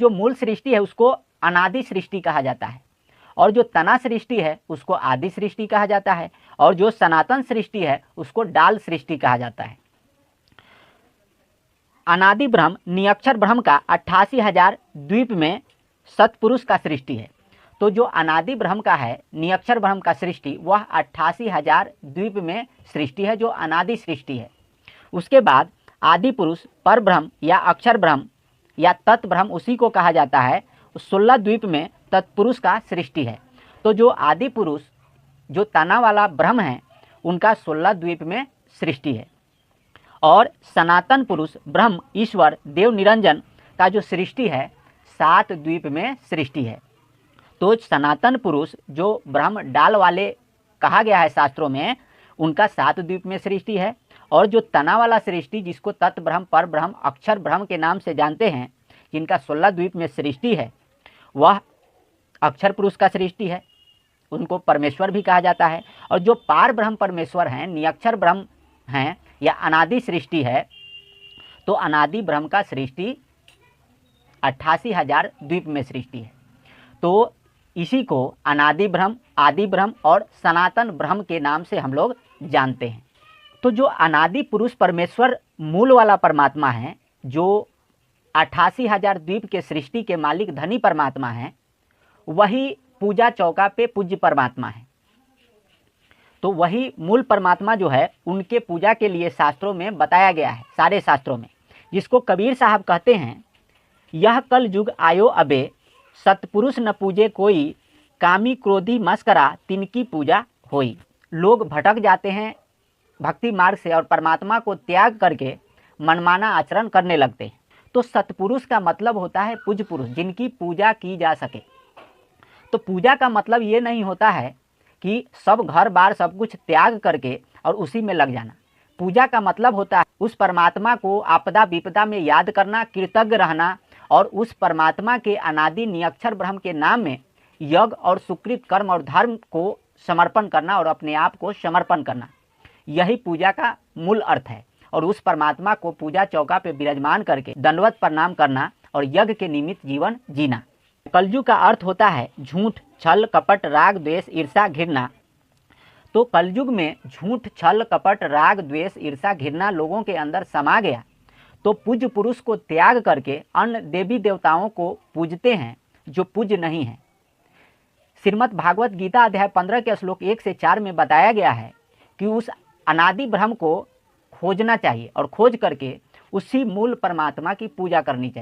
जो मूल सृष्टि है उसको अनादि सृष्टि कहा जाता है, और जो तना सृष्टि है उसको आदि सृष्टि कहा जाता है, और जो सनातन सृष्टि है उसको डाल सृष्टि कहा जाता है। अनादि ब्रह्म निरक्षर ब्रह्म का 88,000 द्वीप में सतपुरुष का सृष्टि है। तो जो अनादि ब्रह्म का है, निरक्षर ब्रह्म का सृष्टि, वह 88,000 द्वीप में सृष्टि है, जो अनादि सृष्टि है। उसके बाद आदि पुरुष, पर ब्रह्म या अक्षर ब्रह्म या तत् ब्रह्म, उसी को कहा जाता है, 16 द्वीप में तत्पुरुष का सृष्टि है। तो जो आदि पुरुष, जो तना वाला ब्रह्म है, उनका 16 द्वीप में सृष्टि है। और सनातन पुरुष ब्रह्म ईश्वर देव निरंजन का जो सृष्टि है 7 द्वीप में सृष्टि है। तो सनातन पुरुष जो ब्रह्म डाल वाले कहा गया है शास्त्रों में, उनका 7 द्वीप में सृष्टि है। और जो तना वाला सृष्टि, जिसको तत् ब्रह्म, पर ब्रह्म, अक्षर ब्रह्म के नाम से जानते हैं, जिनका 16 द्वीप में सृष्टि है, वह अक्षर पुरुष का सृष्टि है, उनको परमेश्वर भी कहा जाता है। और जो पार ब्रह्म परमेश्वर हैं, निरक्षर ब्रह्म हैं या अनादि सृष्टि है, तो अनादि ब्रह्म का सृष्टि 88,000 द्वीप में सृष्टि है। तो इसी को अनादि ब्रह्म, आदि ब्रह्म और सनातन ब्रह्म के नाम से हम लोग जानते हैं। तो जो अनादि पुरुष परमेश्वर मूल वाला परमात्मा है, जो 88,000 द्वीप के सृष्टि के मालिक धनी परमात्मा हैं, वही पूजा चौका पे पूज्य परमात्मा है। तो वही मूल परमात्मा जो है, उनके पूजा के लिए शास्त्रों में बताया गया है, सारे शास्त्रों में, जिसको कबीर साहब कहते हैं, यह कल युग आयो अबे, सतपुरुष न पूजे कोई, कामी क्रोधी मस्करा तिनकी पूजा होई। लोग भटक जाते हैं भक्ति मार्ग से और परमात्मा को त्याग करके मनमाना आचरण करने लगते हैं। तो सतपुरुष का मतलब होता है पूज्य पुरुष, जिनकी पूजा की जा सके। तो पूजा का मतलब ये नहीं होता है कि सब घर बार सब कुछ त्याग करके और उसी में लग जाना। पूजा का मतलब होता है उस परमात्मा को आपदा विपदा में याद करना, कृतज्ञ रहना, और उस परमात्मा के अनादि निरक्षर ब्रह्म के नाम में यज्ञ और सुकृत कर्म और धर्म को समर्पण करना और अपने आप को समर्पण करना, यही पूजा का मूल अर्थ है। और उस परमात्मा को पूजा चौका पे विराजमान करके दंडवत प्रणाम करना और यज्ञ के निमित्त जीवन जीना। कलयुग का अर्थ होता है झूठ, छल, कपट, राग, द्वेष, ईर्षा, घृणा। तो कलयुग में झूठ, छल, कपट, राग, द्वेष, ईर्षा, घृणा लोगों के अंदर समा गया। तो पूज्य पुरुष को त्याग करके अन्य देवी देवताओं को पूजते हैं जो पूज्य नहीं है। श्रीमद् भागवत गीता अध्याय 15 के श्लोक 1 से 4 में बताया गया है कि उस अनादि ब्रह्म को खोजना चाहिए और खोज करके उसी मूल परमात्मा की पूजा करनी चाहिए।